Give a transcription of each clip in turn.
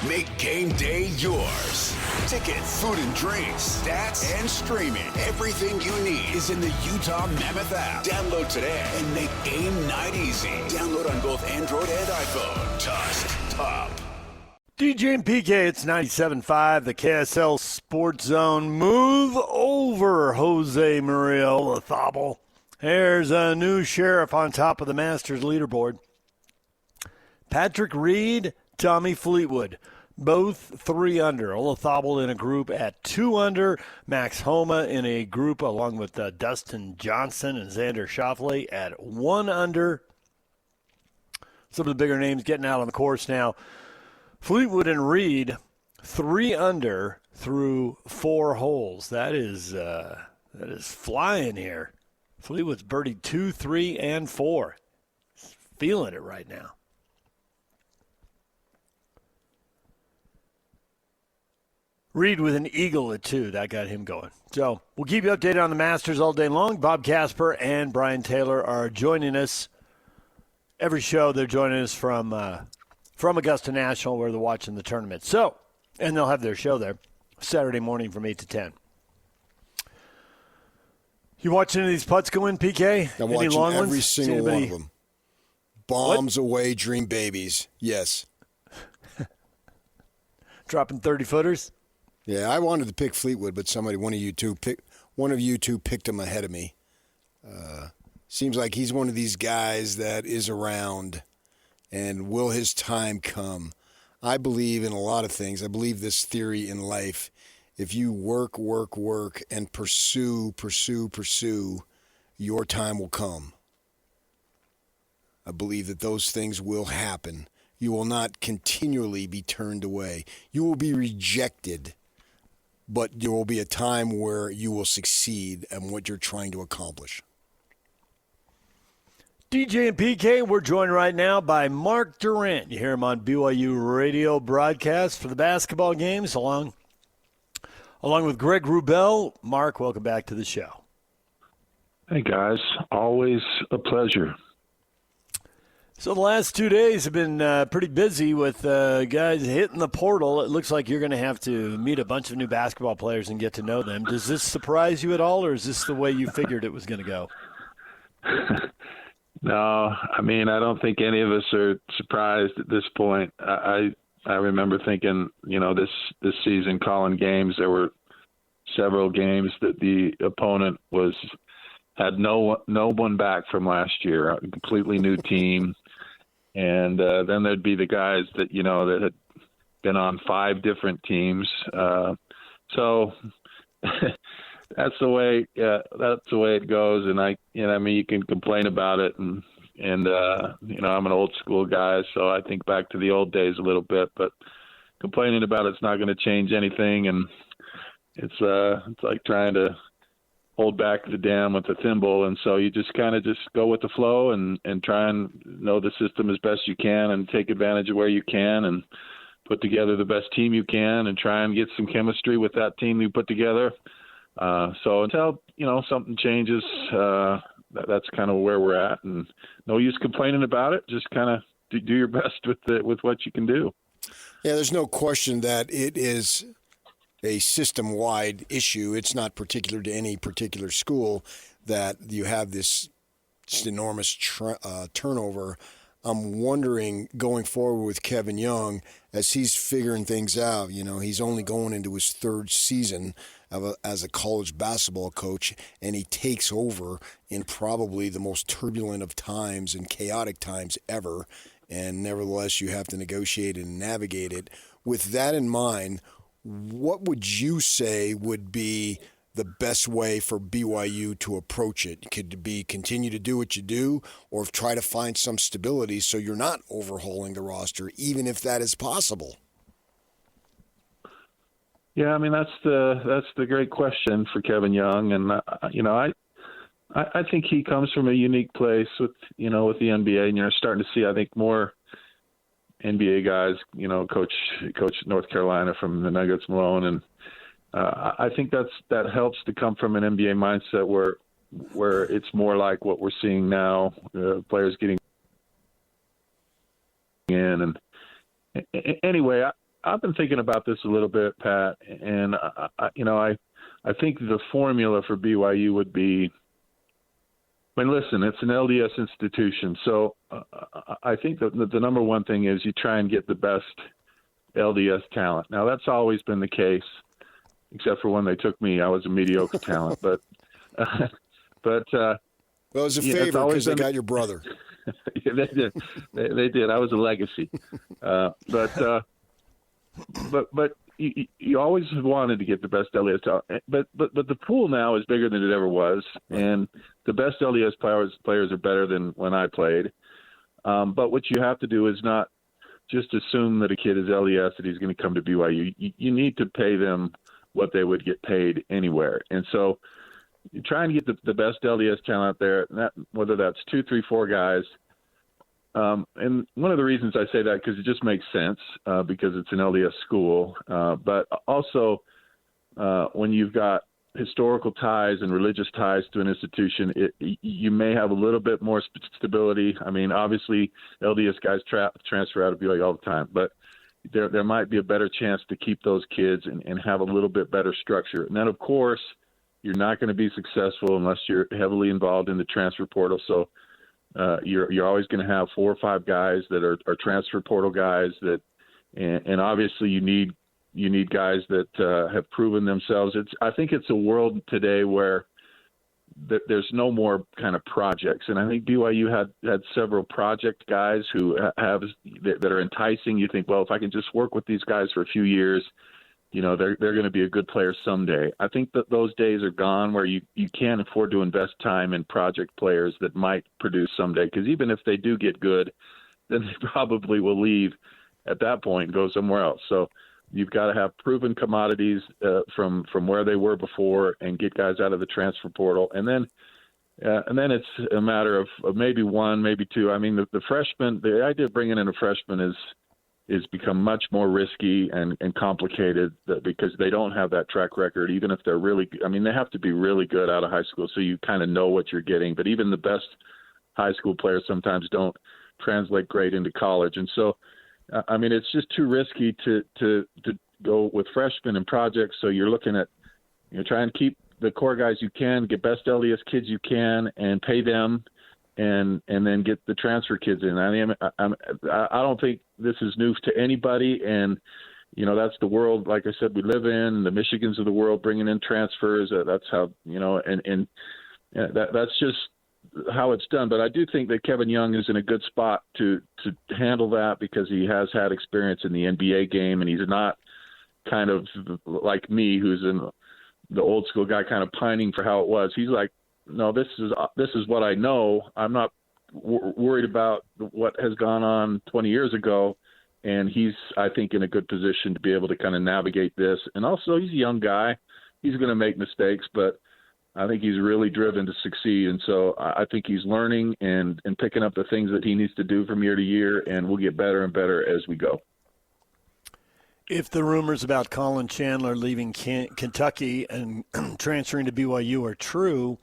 Make game day yours. Tickets, food and drinks, stats, and streaming. Everything you need is in the Utah Mammoth app. Download today and make game night easy. Download on both Android and iPhone. Tusk Top. DJ and PK, it's 97.5, the KSL Sports Zone. Move over, Jose Maria Olazabal. There's a new sheriff on top of the Masters leaderboard. Patrick Reed, Tommy Fleetwood, both 3 under. Olazabal in a group at 2 under. Max Homa in a group along with Dustin Johnson and Xander Schauffele at 1 under. Some of the bigger names getting out on the course now. Fleetwood and Reed, 3 under through 4 holes. That is flying here. Fleetwood's birdied 2, 3, and 4. He's feeling it right now. Reed with an eagle at 2. That got him going. So we'll keep you updated on the Masters all day long. Bob Casper and Brian Taylor are joining us. Every show they're joining us from Augusta National where they're watching the tournament. So, and they'll have their show there Saturday morning from 8 to 10. You watching any of these putts go in, PK? I'm any watching long every ones? single one of them. Bombs away, dream babies. Yes. Dropping 30-footers? Yeah, I wanted to pick Fleetwood, but one of you two picked him ahead of me. Seems like he's one of these guys that is around, and will his time come? I believe in a lot of things. I believe this theory in life. If you work, and pursue, your time will come. I believe that those things will happen. You will not continually be turned away. You will be rejected, but there will be a time where you will succeed in what you're trying to accomplish. DJ and PK, we're joined right now by Mark Durrant. You hear him on BYU radio broadcast for the basketball games, along with Greg Wrubell. Mark, welcome back to the show. Hey, guys. Always a pleasure. So the last 2 days have been pretty busy with guys hitting the portal. It looks like you're going to have to meet a bunch of new basketball players and get to know them. Does this surprise you at all, or is this the way you figured it was going to go? No, I mean, I don't think any of us are surprised at this point. I remember thinking, this season calling games, there were several games that the opponent had no one back from last year, a completely new team. And then there'd be the guys that, that had been on 5 different teams. So that's the way it goes. And you can complain about it. And I'm an old school guy, so I think back to the old days a little bit, but complaining about it's not going to change anything. And it's like trying to hold back the dam with a thimble. And so you just kind of go with the flow and try and know the system as best you can and take advantage of where you can and put together the best team you can and try and get some chemistry with that team you put together. So until, something changes, that's kind of where we're at, and no use complaining about it. Just kind of do your best with what you can do. Yeah, there's no question that it is a system-wide issue. It's not particular to any particular school that you have this enormous turnover. I'm wondering, going forward with Kevin Young, as he's figuring things out, he's only going into his 3rd season as a college basketball coach, and he takes over in probably the most turbulent of times and chaotic times ever, and nevertheless you have to negotiate and navigate it. With that in mind, what would you say would be the best way for BYU to approach it? Could it be continue to do what you do, or try to find some stability so you're not overhauling the roster, even if that is possible? Yeah, I mean that's the great question for Kevin Young, and I think he comes from a unique place with the NBA, and you're starting to see, I think, more NBA guys, coach North Carolina from the Nuggets, Malone, and I think that helps to come from an NBA mindset where it's more like what we're seeing now, players getting in. And anyway, I've been thinking about this a little bit, Pat, and I think the formula for BYU would be. I mean, listen, it's an LDS institution, so I think that the number one thing is you try and get the best LDS talent. Now, that's always been the case, except for when they took me. I was a mediocre talent, but well, it was a favor because they got your brother. Yeah, they did. They did. I was a legacy, but you always wanted to get the best LDS talent. But the pool now is bigger than it ever was, and the best LDS players are better than when I played. But what you have to do is not just assume that a kid is LDS that he's going to come to BYU. You need to pay them what they would get paid anywhere, and so you try and get the best LDS talent out there. Whether that's 2, 3, 4 guys. And one of the reasons I say that because it just makes sense because it's an LDS school, but also when you've got historical ties and religious ties to an institution, you may have a little bit more stability. I mean, obviously, LDS guys transfer out of BYU all the time, but there might be a better chance to keep those kids and have a little bit better structure. And then, of course, you're not going to be successful unless you're heavily involved in the transfer portal. So you're always going to have 4 or 5 guys that are transfer portal guys and obviously you need guys that have proven themselves. I think it's a world today where there's no more kind of projects, and I think BYU had several project guys who that are enticing. You think, well, if I can just work with these guys for a few years, they're going to be a good player someday. I think that those days are gone where you can't afford to invest time in project players that might produce someday, because even if they do get good, then they probably will leave at that point and go somewhere else. So you've got to have proven commodities from where they were before and get guys out of the transfer portal. And then it's a matter of maybe 1, maybe 2. I mean, the freshmen, the idea of bringing in a freshman is become much more risky and complicated because they don't have that track record, even if they're really – I mean, they have to be really good out of high school so you kind of know what you're getting. But even the best high school players sometimes don't translate great into college. And so, I mean, it's just too risky to go with freshmen and projects. So you're looking at try and keep the core guys you can, get best LDS kids you can, and pay them – and then get the transfer kids in. I mean, I don't think this is news to anybody, and that's the world, like I said, we live in. The Michigans of the world bringing in transfers. That's how that's just how it's done. But I do think that Kevin Young is in a good spot to handle that because he has had experience in the NBA game, and he's not kind of like me, who's in the old school guy, kind of pining for how it was. He's like, no, this is what I know. I'm not worried about what has gone on 20 years ago, and he's, I think, in a good position to be able to kind of navigate this. And also, he's a young guy. He's going to make mistakes, but I think he's really driven to succeed. And so I think he's learning and picking up the things that he needs to do from year to year, and we'll get better and better as we go. If the rumors about Colin Chandler leaving Kentucky and transferring to BYU are true,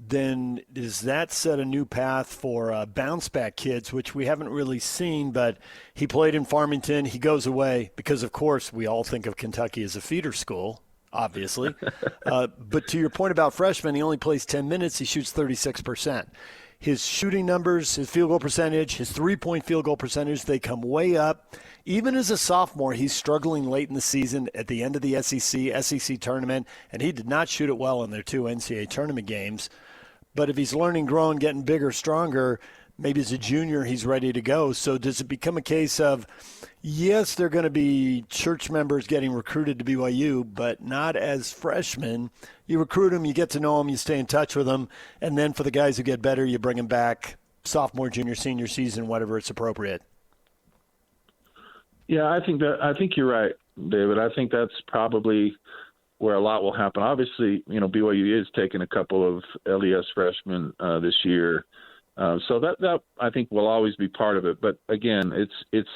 then does that set a new path for bounce-back kids, which we haven't really seen, but he played in Farmington. He goes away because, of course, we all think of Kentucky as a feeder school, obviously. But to your point about freshmen, he only plays 10 minutes. He shoots 36%. His shooting numbers, his field goal percentage, his three-point field goal percentage, they come way up. Even as a sophomore, he's struggling late in the season at the end of the SEC tournament, and he did not shoot it well in their 2 NCAA tournament games. But if he's learning, growing, getting bigger, stronger, maybe as a junior he's ready to go. So does it become a case of, yes, they're going to be church members getting recruited to BYU, but not as freshmen? You recruit them, you get to know them, you stay in touch with them, and then for the guys who get better, you bring them back sophomore, junior, senior season, whatever it's appropriate. Yeah, I think you're right, David. I think that's probably where a lot will happen. Obviously, BYU is taking a couple of LDS freshmen this year. So that I think will always be part of it. But again, it's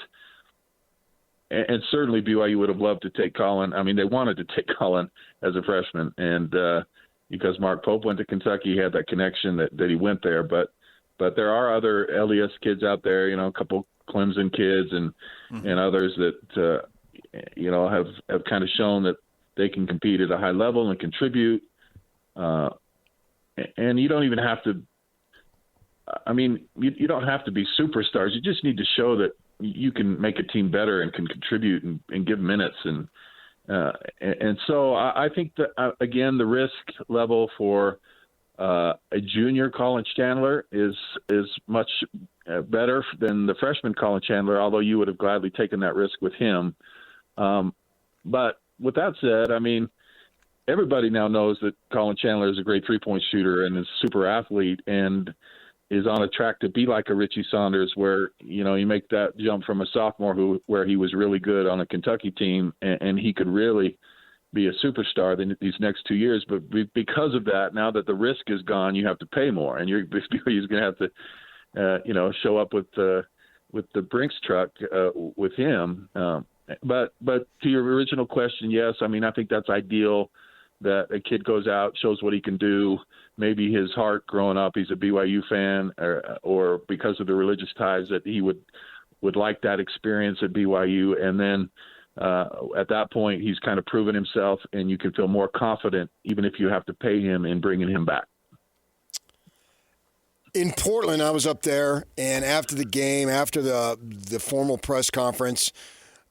and certainly BYU would have loved to take Colin. I mean, they wanted to take Colin as a freshman, and because Mark Pope went to Kentucky, he had that connection that he went there. But there are other LDS kids out there, a couple Clemson kids and others that have kind of shown that they can compete at a high level and contribute. And you don't even have to. I mean, you don't have to be superstars. You just need to show that you can make a team better and can contribute and give minutes. And so I think that, again, the risk level for a junior Colin Chandler is much better than the freshman Colin Chandler, although you would have gladly taken that risk with him. But with that said, I mean, everybody now knows that Colin Chandler is a great three-point shooter and is a super athlete and is on a track to be like a Richie Saunders, where, you make that jump from a sophomore where he was really good on a Kentucky team and he could really be a superstar these next 2 years. But because of that, now that the risk is gone, you have to pay more, and BYU's going to have to, show up with the Brinks truck with him. But to your original question, yes, I mean, I think that's ideal, that a kid goes out, shows what he can do. Maybe his heart growing up, he's a BYU fan, or because of the religious ties, that he would like that experience at BYU. And then at that point, he's kind of proven himself, and you can feel more confident, even if you have to pay him, in bringing him back. In Portland, I was up there, and after the game, after the formal press conference,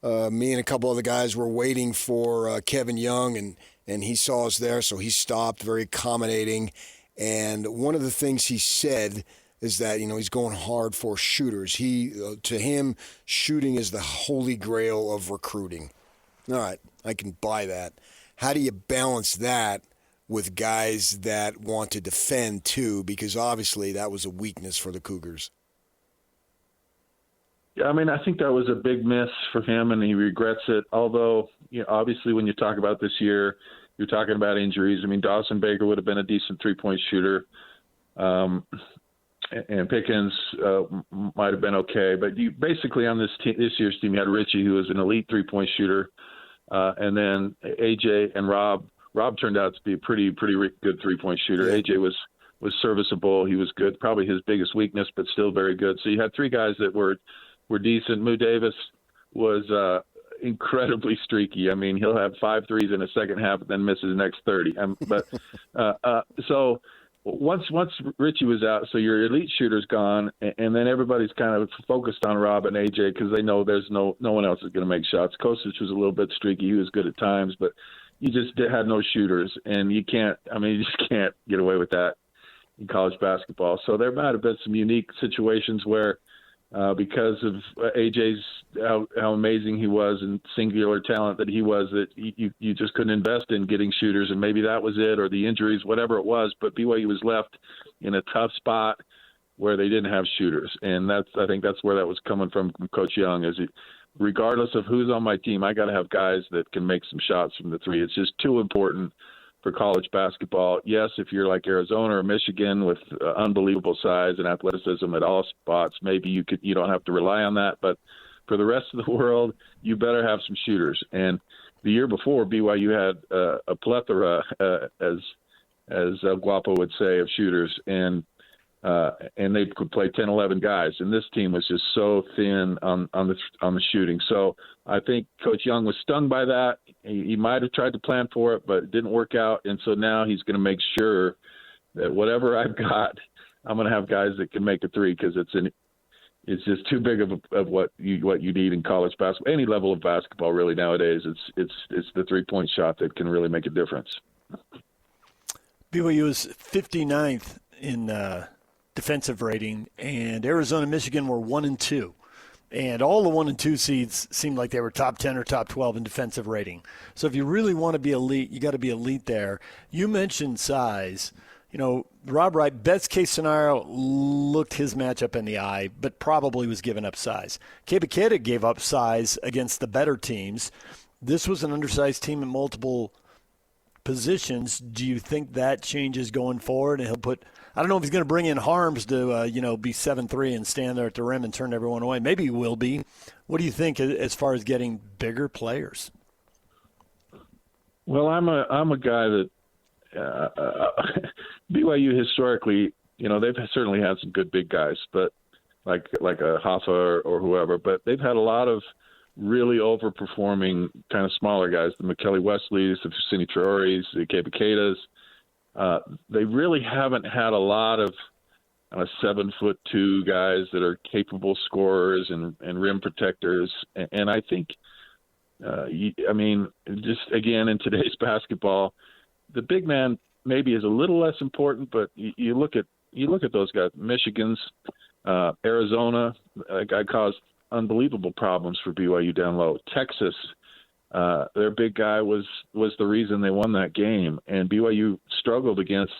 me and a couple other guys were waiting for Kevin Young, and he saw us there, so he stopped, very accommodating. And one of the things he said is that, he's going hard for shooters. To him, shooting is the holy grail of recruiting. All right, I can buy that. How do you balance that with guys that want to defend too? Because obviously that was a weakness for the Cougars. Yeah, I mean, I think that was a big miss for him, and he regrets it. Although, obviously when you talk about this year, you're talking about injuries. I mean, Dawson Baker would have been a decent three-point shooter, and Pickens might have been okay. But you basically on this year's team, you had Richie, who was an elite three-point shooter, and then AJ and Rob. Rob turned out to be a pretty good three-point shooter. Yeah. AJ was serviceable. He was good, probably his biggest weakness, but still very good. So you had three guys that were decent. Moo Davis was incredibly streaky. I mean, he'll have 5 threes in the second half and then misses the next 30. So once Richie was out, so your elite shooter's gone, and then everybody's kind of focused on Rob and AJ because they know there's no one else is going to make shots. Kostic was a little bit streaky. He was good at times, but you just had no shooters, and you just can't get away with that in college basketball. So there might have been some unique situations where, because of AJ's how amazing he was and singular talent that he was, that you just couldn't invest in getting shooters, and maybe that was it, or the injuries, whatever it was. But BYU was left in a tough spot where they didn't have shooters, and I think that's where that was coming from Coach Young. Regardless of who's on my team, I got to have guys that can make some shots from the three. It's just too important for college basketball. Yes, if you're like Arizona or Michigan with unbelievable size and athleticism at all spots, maybe you don't have to rely on that. But for the rest of the world, you better have some shooters. And the year before, BYU had a plethora, as Guapo would say, of shooters, and they could play 10, 11 guys. And this team was just so thin on the shooting. So I think Coach Young was stung by that. He might have tried to plan for it, but it didn't work out. And so now he's going to make sure that whatever I've got, I'm going to have guys that can make a three, because it's just too big of what you need in college basketball. Any level of basketball really nowadays, it's the 3-point shot that can really make a difference. BYU is 59th in defensive rating, and Arizona and Michigan were 1 and 2. And all the 1 and 2 seeds seemed like they were top 10 or top 12 in defensive rating. So if you really want to be elite, you got to be elite there. You mentioned size. Rob Wright, best case scenario, looked his matchup in the eye, but probably was giving up size. Kebaketa gave up size against the better teams. This was an undersized team in multiple positions. Do you think that changes going forward? And he'll put – I don't know if he's going to bring in Harms to, be 7'3" and stand there at the rim and turn everyone away. Maybe he will be. What do you think as far as getting bigger players? Well, I'm a guy that BYU historically, they've certainly had some good big guys, but like a Hoffa or whoever, but they've had a lot of really overperforming kind of smaller guys, the McKelly Westleys, the Fusini Traores, the Kebaketas. They really haven't had a lot of 7'2" guys that are capable scorers and rim protectors. And I think, just again, in today's basketball, the big man maybe is a little less important, but you look at those guys. Michigan's, Arizona, that guy caused unbelievable problems for BYU down low. Texas, their big guy was the reason they won that game, and BYU struggled against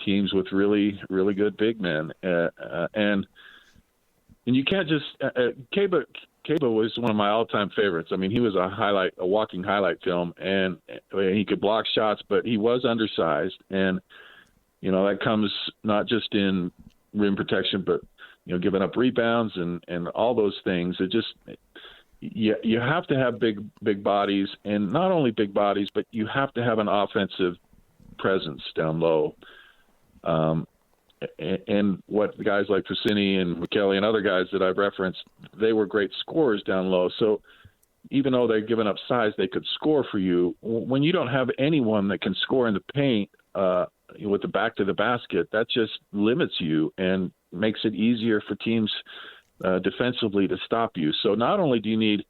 teams with really, really good big men. And you can't just Keba was one of my all-time favorites. I mean, he was a walking highlight film, and he could block shots, but he was undersized, and that comes not just in rim protection, but giving up rebounds and all those things. It just you have to have big bodies, and not only big bodies, but you have to have an offensive presence down low. And what guys like Fusini and McKelly and other guys that I've referenced, they were great scorers down low. So even though they're giving up size, they could score for you. When you don't have anyone that can score in the paint with the back to the basket, that just limits you and makes it easier for teams defensively to stop you. So not only do you need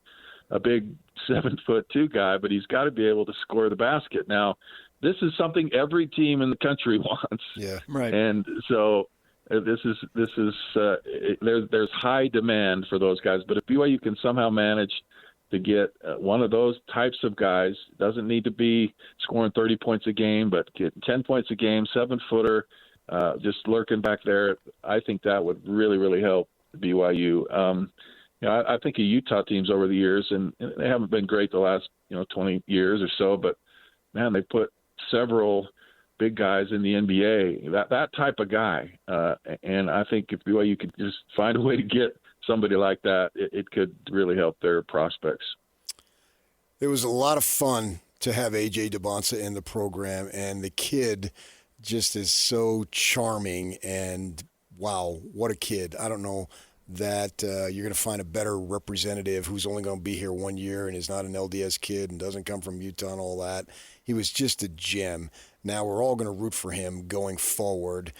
a big 7'2" guy, but he's got to be able to score the basket. Now, this is something every team in the country wants. Yeah, right. And so there's high demand for those guys. But if BYU can somehow manage to get one of those types of guys, doesn't need to be scoring 30 points a game, but get 10 points a game, 7-footer, just lurking back there, I think that would really, really help BYU. I think of Utah teams over the years, and they haven't been great the last 20 years or so, but man, they put several big guys in the NBA, that type of guy. And I think if BYU could just find a way to get somebody like that, it could really help their prospects. It was a lot of fun to have A.J. DeBonsa in the program, and the kid just is so charming, and wow, what a kid. I don't know that you're going to find a better representative who's only going to be here 1 year and is not an LDS kid and doesn't come from Utah and all that. He was just a gem. Now we're all going to root for him going forward.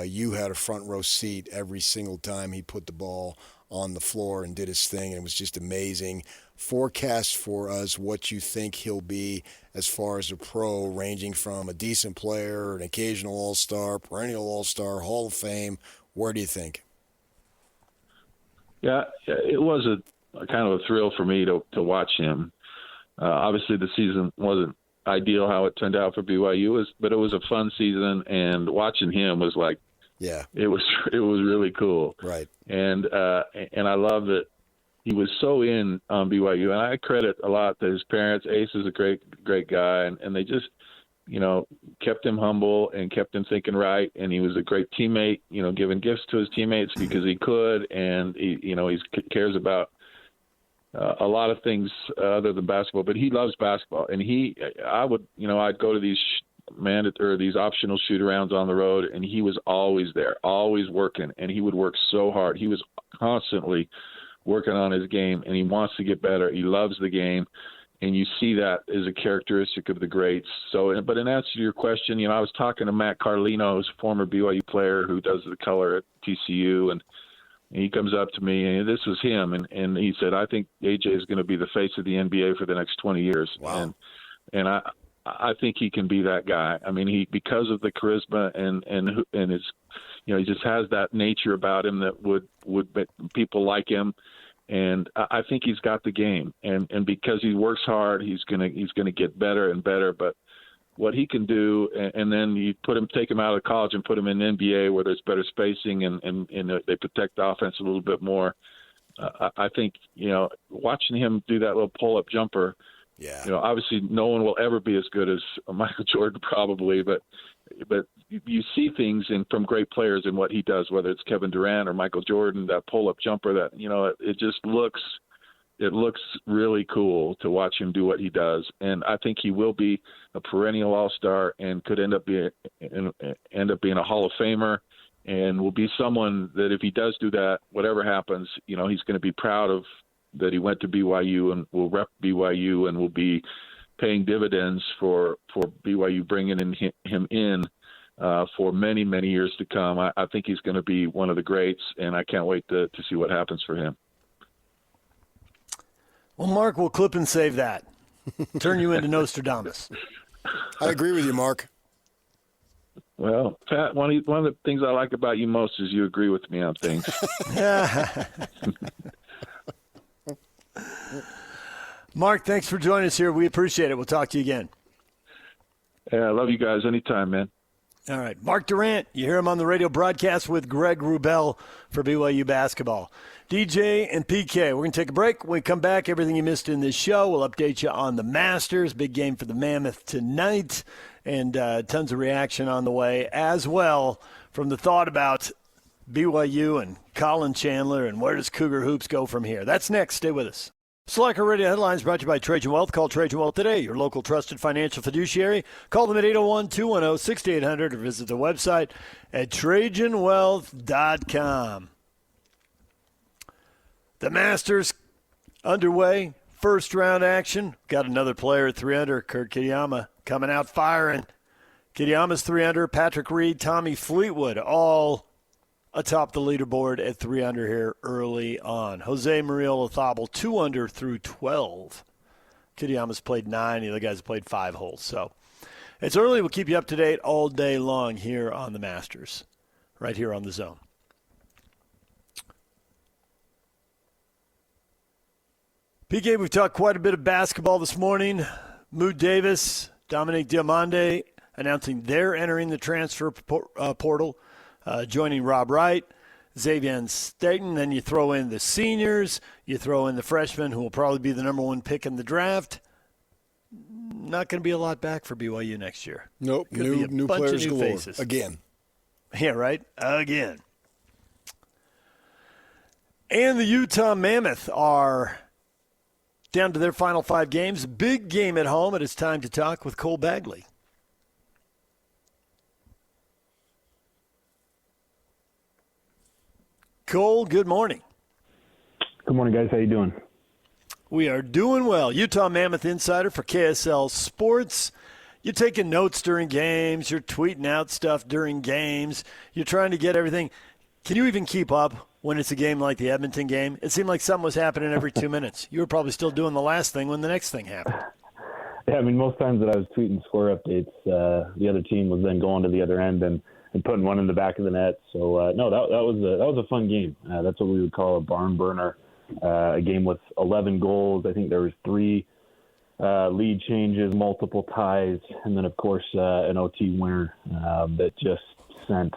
You had a front row seat every single time he put the ball on the floor and did his thing, and it was just amazing. Forecast for us what you think he'll be as far as a pro, ranging from a decent player, an occasional all-star, perennial all-star, Hall of Fame. Where do you think? Yeah, it was a kind of a thrill for me to watch him. Obviously, the season wasn't ideal how it turned out for BYU, but it was a fun season, and watching him was like, yeah, it was really cool. Right. And I love that he was so in on BYU, and I credit a lot to his parents. Ace is a great guy, and they just kept him humble and kept him thinking right. And he was a great teammate, giving gifts to his teammates because he could. And he cares about a lot of things other than basketball, but he loves basketball. And I'd go to these these optional shoot arounds on the road, and he was always there, always working. And he would work so hard. He was constantly working on his game, and he wants to get better. He loves the game. And you see that as a characteristic of the greats. So, but in answer to your question, I was talking to Matt Carlino, who's a former BYU player who does the color at TCU, and he comes up to me, and this was him, and he said, "I think AJ is going to be the face of the NBA for the next 20 years." Wow. And I think he can be that guy. I mean, because of the charisma and his, he just has that nature about him that would make people like him. And I think he's got the game, and because he works hard, he's gonna get better and better. But what he can do, and then you take him out of college and put him in the NBA where there's better spacing and they protect the offense a little bit more. I think watching him do that little pull-up jumper. Yeah. Obviously no one will ever be as good as Michael Jordan probably, but you see things from great players in what he does, whether it's Kevin Durrant or Michael Jordan, that pull-up jumper that, it just looks really cool to watch him do what he does. And I think he will be a perennial all-star and could end up being a Hall of Famer, and will be someone that if he does do that, whatever happens, he's going to be proud of that he went to BYU and will rep BYU and will be paying dividends for BYU bringing him in for many, many years to come. I think he's going to be one of the greats, and I can't wait to see what happens for him. Well, Mark, we'll clip and save that. Turn you into Nostradamus. I agree with you, Mark. Well, Pat, one of the things I like about you most is you agree with me on things. Mark, thanks for joining us here. We appreciate it. We'll talk to you again. Yeah, I love you guys. Anytime, man. All right. Mark Durrant, you hear him on the radio broadcast with Greg Wrubell for BYU basketball. DJ and PK, we're going to take a break. When we come back, everything you missed in this show, we'll update you on the Masters. Big game for the Mammoth tonight, and tons of reaction on the way as well from the thought about BYU and Colin Chandler and where does Cougar Hoops go from here. That's next. Stay with us. Slacker Radio Headlines brought to you by Trajan Wealth. Call Trajan Wealth today, your local trusted financial fiduciary. Call them at 801-210-6800 or visit the website at TrajanWealth.com. The Masters underway. First round action. Got another player at 3-under, Kurt Kitayama, coming out firing. Kitayama's 3-under, Patrick Reed, Tommy Fleetwood, all atop the leaderboard at 3-under here early on. Jose Maria Olazabal, 2-under through 12. Kitayama's played 9. The other guys have played 5 holes. So it's early. We'll keep you up to date all day long here on the Masters, right here on the Zone. PK, we've talked quite a bit of basketball this morning. Mood Davis, Dominique Diamande announcing they're entering the transfer portal. Joining Rob Wright, Xavier Staten. Then you throw in the seniors. You throw in the freshmen who will probably be the number 1 pick in the draft. Not going to be a lot back for BYU next year. Nope. New players galore. Faces. Again. Yeah, right? Again. And the Utah Mammoth are down to their final 5 games. Big game at home. It is time to talk with Cole Bagley. Cole, good morning. Good morning, guys. How you doing? We are doing well. Utah Mammoth insider for KSL Sports. You're taking notes during games. You're tweeting out stuff during games. You're trying to get everything. Can you even keep up when it's a game like the Edmonton game? It seemed like something was happening every 2 minutes. You were probably still doing the last thing when the next thing happened. Yeah, I mean, most times that I was tweeting score updates, the other team was then going to the other end and putting one in the back of the net. So, no, that was a fun game. That's what we would call a barn burner, a game with 11 goals. I think there was 3 lead changes, multiple ties, and then, of course, an OT winner that just sent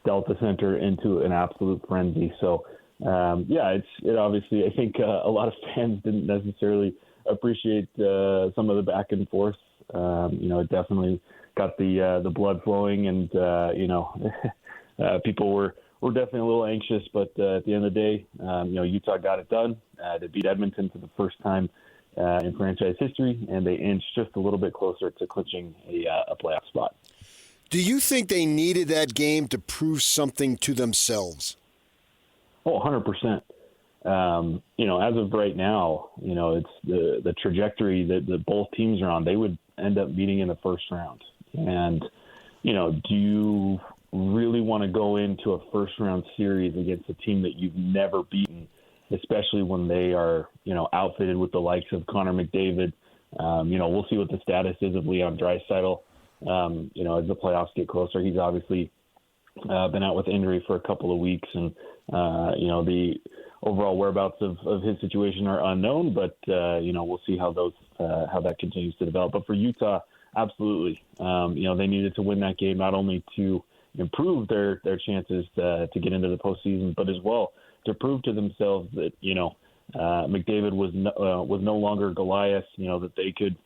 Delta Center into an absolute frenzy. So, it obviously, I think a lot of fans didn't necessarily appreciate some of the back and forth. It definitely got the blood flowing, and people were definitely a little anxious. But at the end of the day, Utah got it done. They beat Edmonton for the first time in franchise history, and they inched just a little bit closer to clinching a playoff spot. Do you think they needed that game to prove something to themselves? Oh, 100%. As of right now, it's the trajectory that both teams are on. They would end up meeting in the first round. And, do you really want to go into a first-round series against a team that you've never beaten, especially when they are, outfitted with the likes of Connor McDavid? We'll see what the status is of Leon Draisaitl. As the playoffs get closer, he's obviously been out with injury for a couple of weeks, and the overall whereabouts of his situation are unknown. But we'll see how that continues to develop. But for Utah, absolutely, they needed to win that game not only to improve their chances to get into the postseason, but as well to prove to themselves that McDavid was no longer Goliath. That they could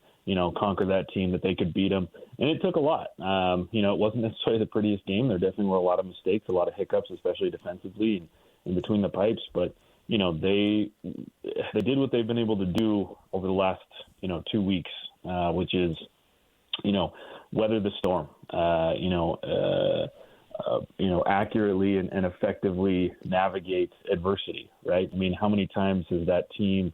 conquer that team, that they could beat them. And it took a lot. It wasn't necessarily the prettiest game. There definitely were a lot of mistakes, a lot of hiccups, especially defensively and in between the pipes. But, they did what they've been able to do over the last, 2 weeks, which is, weather the storm, accurately and effectively navigate adversity, right? I mean, how many times has that team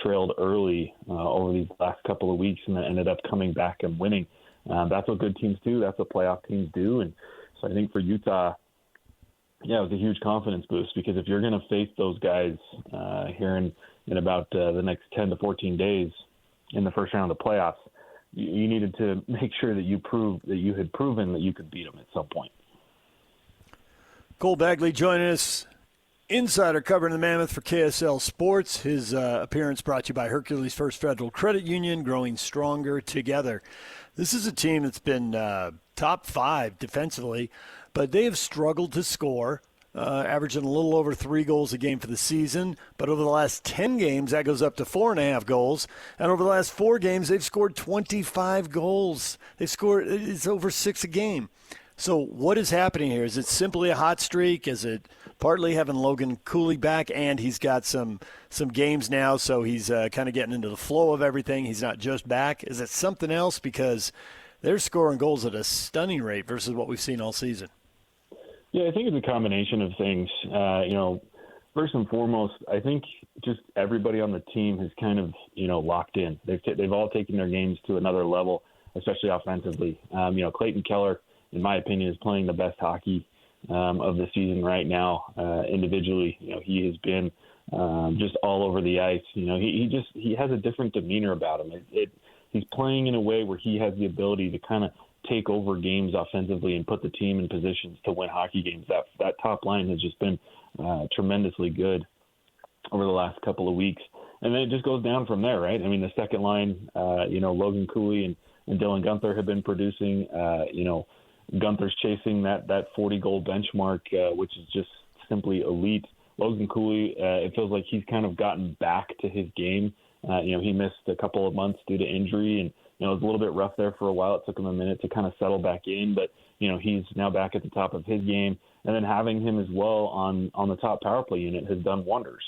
trailed early over these last couple of weeks and then ended up coming back and winning? That's what good teams do. That's what playoff teams do. And so I think for Utah, it was a huge confidence boost, because if you're going to face those guys here in about the next 10 to 14 days in the first round of the playoffs, you needed to make sure that you had proven that you could beat them at some point. Cole Bagley joining us, insider covering the Mammoth for KSL Sports. His appearance brought to you by Hercules First Federal Credit Union, growing stronger together. This is a team that's been top 5 defensively, but they have struggled to score, averaging a little over 3 goals a game for the season. But over the last 10 games, that goes up to 4.5 goals. And over the last 4 games, they've scored 25 goals. It's over 6 a game. So what is happening here? Is it simply a hot streak? Is it partly having Logan Cooley back, and he's got some games now, so he's kind of getting into the flow of everything? He's not just back. Is it something else? Because they're scoring goals at a stunning rate versus what we've seen all season. Yeah, I think it's a combination of things. First and foremost, I think just everybody on the team has kind of, locked in. They've all taken their games to another level, especially offensively. Clayton Keller, in my opinion, is playing the best hockey of the season right now. Individually, he has been just all over the ice. He has a different demeanor about him. He's playing in a way where he has the ability to kind of take over games offensively and put the team in positions to win hockey games. That top line has just been tremendously good over the last couple of weeks. And then it just goes down from there, right? I mean, the second line, Logan Cooley and Dylan Guenther have been producing. Gunther's chasing that 40-goal benchmark, which is just simply elite. Logan Cooley, it feels like he's kind of gotten back to his game. He missed a couple of months due to injury, and it was a little bit rough there for a while. It took him a minute to kind of settle back in, but he's now back at the top of his game. And then having him as well on the top power play unit has done wonders.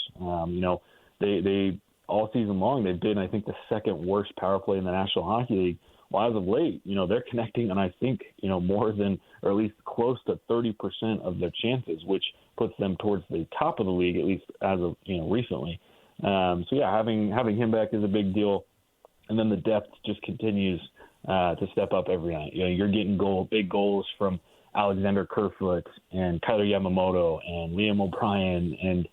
They all season long they've been, I think, the second worst power play in the National Hockey League. Well, as of late, they're connecting, and I think, more than, or at least close to 30% of their chances, which puts them towards the top of the league, at least as of, recently. Having him back is a big deal. And then the depth just continues to step up every night. You're getting big goals from Alexander Kerfoot and Kyler Yamamoto and Liam O'Brien, and,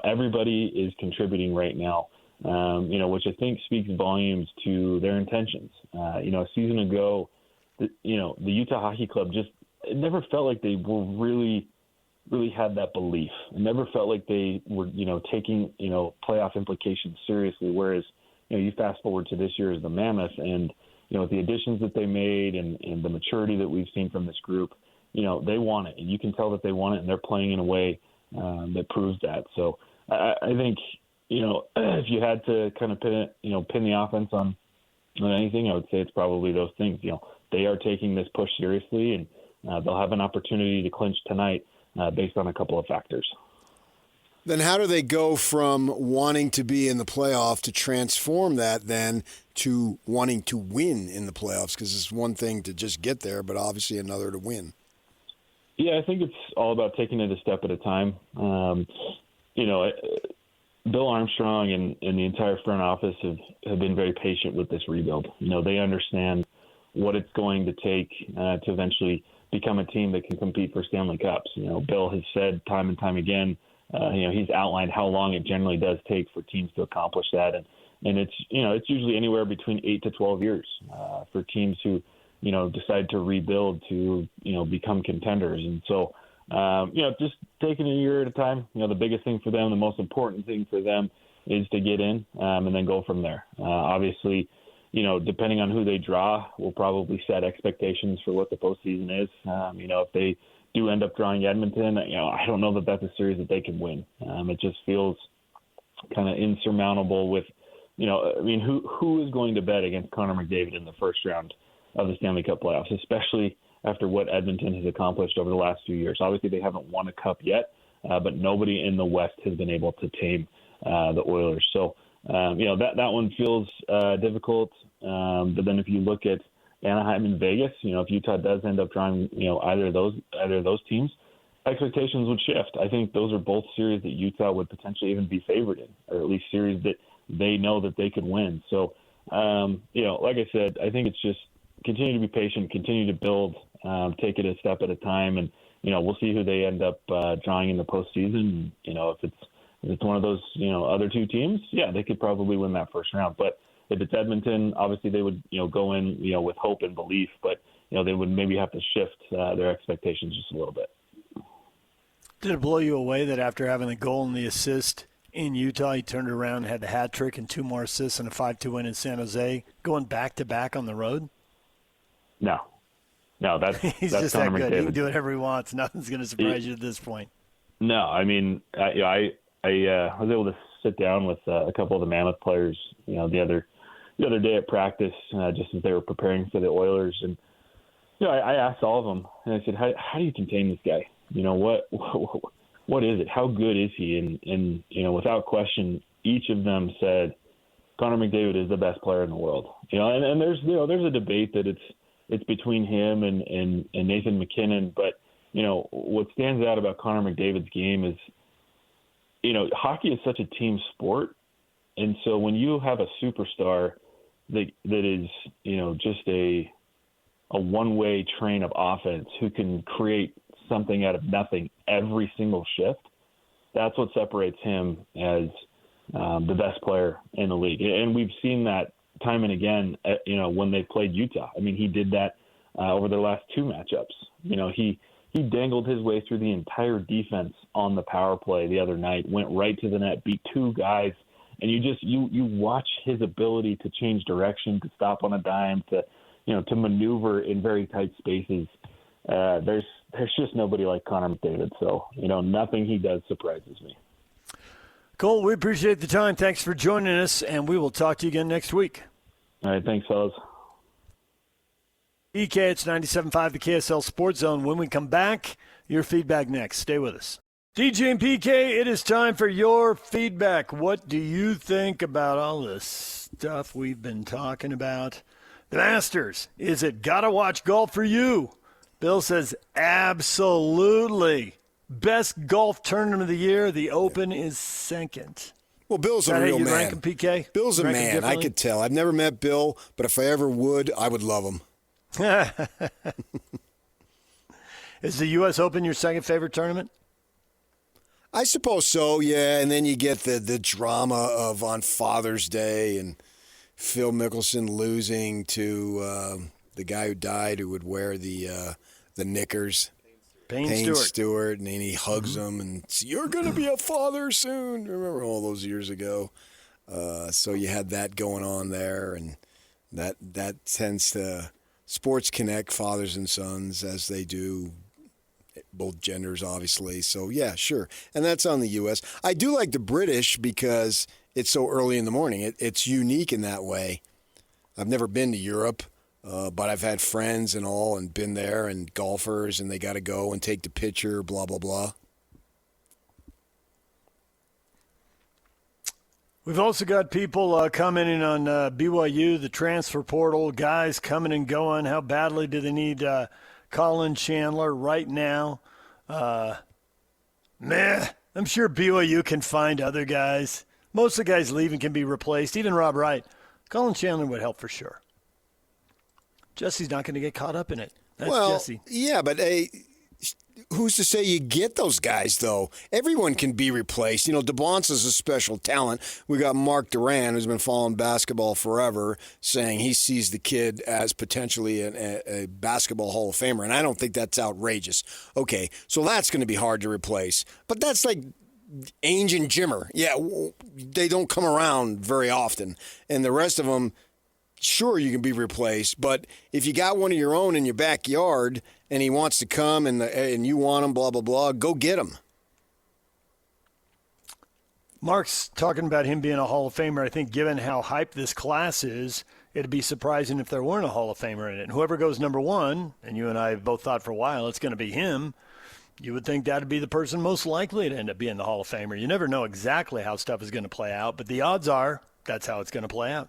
everybody is contributing right now. Which I think speaks volumes to their intentions. A season ago, the Utah Hockey Club it never felt like they were really had that belief. It never felt like they were, taking, playoff implications seriously. Whereas, you fast forward to this year as the Mammoth, and, the additions that they made and the maturity that we've seen from this group, they want it. And you can tell that they want it, and they're playing in a way that proves that. So I think, if you had to kind of pin the offense on anything, I would say it's probably those things. They are taking this push seriously, and they'll have an opportunity to clinch tonight based on a couple of factors. Then how do they go from wanting to be in the playoff to transform that then to wanting to win in the playoffs? Because it's one thing to just get there, but obviously another to win. Yeah, I think it's all about taking it a step at a time. Bill Armstrong and the entire front office have been very patient with this rebuild. They understand what it's going to take to eventually become a team that can compete for Stanley Cups. Bill has said time and time again, he's outlined how long it generally does take for teams to accomplish that. And it's usually anywhere between 8 to 12 years for teams who, decide to rebuild to, become contenders. And so, just taking a year at a time. The biggest thing for them, the most important thing for them is to get in and then go from there. Obviously, depending on who they draw, will probably set expectations for what the postseason is. If they do end up drawing Edmonton, I don't know that that's a series that they can win. It just feels kind of insurmountable with, who is going to bet against Connor McDavid in the first round of the Stanley Cup playoffs, especially after what Edmonton has accomplished over the last few years. Obviously, they haven't won a cup yet, but nobody in the West has been able to tame the Oilers. So, that one feels difficult. But then if you look at Anaheim and Vegas, if Utah does end up drawing, either of those teams, expectations would shift. I think those are both series that Utah would potentially even be favored in, or at least series that they know that they could win. So, like I said, I think it's just continue to be patient, continue to build, take it a step at a time, and we'll see who they end up drawing in the postseason. If it's one of those other two teams, yeah, they could probably win that first round. But if it's Edmonton, obviously they would go in with hope and belief, but they would maybe have to shift their expectations just a little bit. Did it blow you away that after having the goal and the assist in Utah, he turned around and had the hat trick and 2 more assists and a 5-2 win in San Jose, going back-to-back on the road? No, that's He's that's just Connor that good. McDavid. He can do whatever he wants. Nothing's going to surprise you at this point. No, I mean, I was able to sit down with a couple of the Mammoth players, the other day at practice, just as they were preparing for the Oilers, and I asked all of them, and I said, how do you contain this guy? What is it? How good is he? And without question, each of them said Connor McDavid is the best player in the world. And there's a debate that it's between him and Nathan McKinnon, but what stands out about Connor McDavid's game is hockey is such a team sport, and so when you have a superstar that is just a one-way train of offense who can create something out of nothing every single shift, that's what separates him as the best player in the league. And we've seen that time and again, when they played Utah. I mean, he did that over their last 2 matchups. He dangled his way through the entire defense on the power play the other night, went right to the net, beat 2 guys, and you watch his ability to change direction, to stop on a dime, to maneuver in very tight spaces. There's just nobody like Connor McDavid. So, nothing he does surprises me. Cole, we appreciate the time. Thanks for joining us, and we will talk to you again next week. All right, thanks, fellas. EK, it's 97.5, the KSL Sports Zone. When we come back, your feedback next. Stay with us. DJ and PK, it is time for your feedback. What do you think about all this stuff we've been talking about? The Masters, is it gotta watch golf for you? Bill says absolutely. Best golf tournament of the year. The Open is second. Well, Bill's a real man. Rank him, PK? Bill's a man. I could tell. I've never met Bill, but if I ever would, I would love him. Is the U.S. Open your second favorite tournament? I suppose so, yeah. And then you get the drama of on Father's Day and Phil Mickelson losing to the guy who died who would wear the knickers. Payne Stewart, and then he hugs him and says, "You're going to be a father soon." Remember all those years ago? So you had that going on there, and that tends to sports connect fathers and sons as they do, both genders, obviously. So yeah, sure, and that's on the U.S. I do like the British because it's so early in the morning. It's unique in that way. I've never been to Europe. But I've had friends and all and been there and golfers and they got to go and take the picture, blah, blah, blah. We've also got people commenting on BYU, the transfer portal, guys coming and going. How badly do they need Colin Chandler right now? I'm sure BYU can find other guys. Most of the guys leaving can be replaced. Even Rob Wright. Colin Chandler would help for sure. Jesse's not going to get caught up in it. That's Jesse. Yeah, but who's to say you get those guys, though? Everyone can be replaced. DeBlanc is a special talent. We got Mark Durrant, who's been following basketball forever, saying he sees the kid as potentially a basketball Hall of Famer, and I don't think that's outrageous. Okay, so that's going to be hard to replace. But that's like Ainge and Jimmer. Yeah, they don't come around very often. And the rest of them, sure, you can be replaced, but if you got one of your own in your backyard and he wants to come and you want him, blah, blah, blah, go get him. Mark's talking about him being a Hall of Famer. I think given how hyped this class is, it'd be surprising if there weren't a Hall of Famer in it. And whoever goes number one, and you and I have both thought for a while it's going to be him, you would think that would be the person most likely to end up being the Hall of Famer. You never know exactly how stuff is going to play out, but the odds are that's how it's going to play out.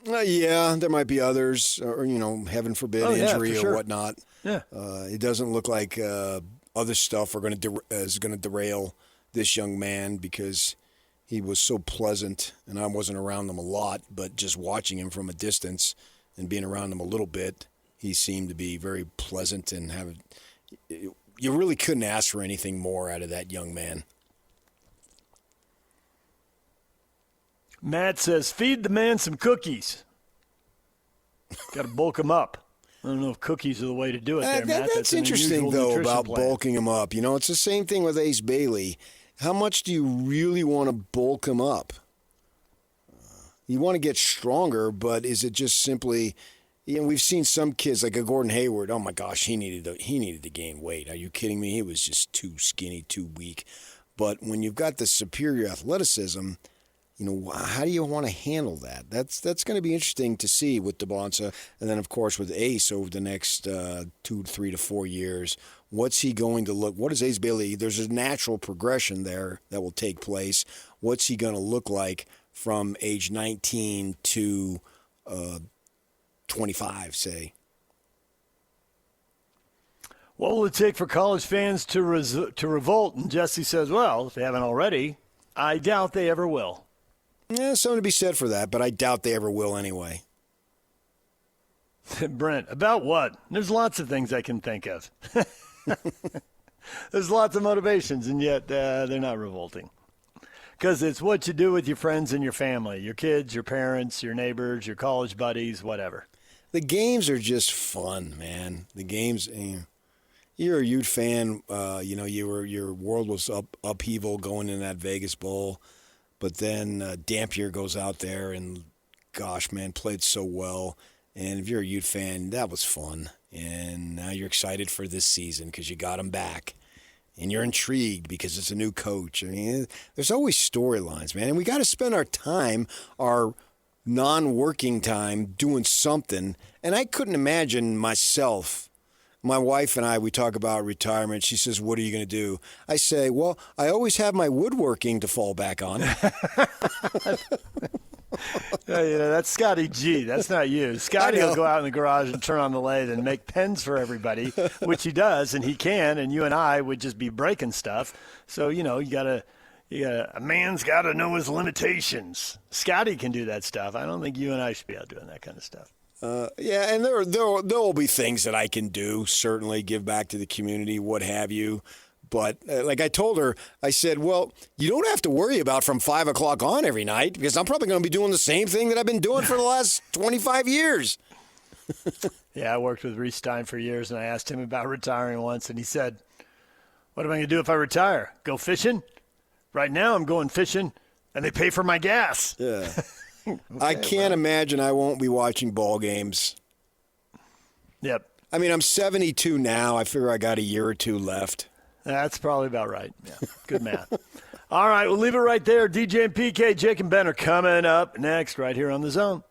Yeah, there might be others, or heaven forbid, injury or whatnot. Yeah, it doesn't look like other stuff is going to derail this young man because he was so pleasant, and I wasn't around him a lot, but just watching him from a distance and being around him a little bit, he seemed to be very pleasant and you really couldn't ask for anything more out of that young man. Matt says, feed the man some cookies. Got to bulk him up. I don't know if cookies are the way to do it there, Matt. That's interesting, though, about bulking him up. It's the same thing with Ace Bagley. How much do you really want to bulk him up? You want to get stronger, but is it just simply, we've seen some kids like a Gordon Hayward. Oh my gosh, he needed to gain weight. Are you kidding me? He was just too skinny, too weak. But when you've got the superior athleticism, how do you want to handle that? That's going to be interesting to see with DeBonsa, and then of course with Ace over the next 2, 3 to 4 years. What's he going to look? What is Ace Bailey? There's a natural progression there that will take place. What's he going to look like from age 19 to 25, say? What will it take for college fans to revolt? And Jesse says, well, if they haven't already, I doubt they ever will. Yeah, something to be said for that, but I doubt they ever will anyway. Brent, about what? There's lots of things I can think of. There's lots of motivations, and yet they're not revolting. Because it's what you do with your friends and your family, your kids, your parents, your neighbors, your college buddies, whatever. The games are just fun, man. The games, you're a Ute fan. Your world was upheaval going in that Vegas Bowl. But then Dampier goes out there and, gosh, man, played so well. And if you're a Ute fan, that was fun. And now you're excited for this season because you got him back. And you're intrigued because it's a new coach. There's always storylines, man. And we got to spend our time, our non-working time, doing something. And I couldn't imagine myself. My wife and I, we talk about retirement. She says, what are you going to do? I say, well, I always have my woodworking to fall back on. That's Scotty G. That's not you. Scotty will go out in the garage and turn on the lathe and make pens for everybody, which he does, and he can, and you and I would just be breaking stuff. So, a man's got to know his limitations. Scotty can do that stuff. I don't think you and I should be out doing that kind of stuff. Yeah, and there will be things that I can do, certainly give back to the community, what have you. But like I told her, I said, well, you don't have to worry about from 5 o'clock on every night because I'm probably going to be doing the same thing that I've been doing for the last 25 years. Yeah, I worked with Reese Stein for years, and I asked him about retiring once, and he said, what am I going to do if I retire? Go fishing? Right now I'm going fishing, and they pay for my gas. Yeah. Okay, I can't imagine I won't be watching ball games. Yep. I mean, I'm 72 now. I figure I got a year or two left. That's probably about right. Yeah, good math. All right, we'll leave it right there. DJ and PK, Jake and Ben are coming up next right here on The Zone.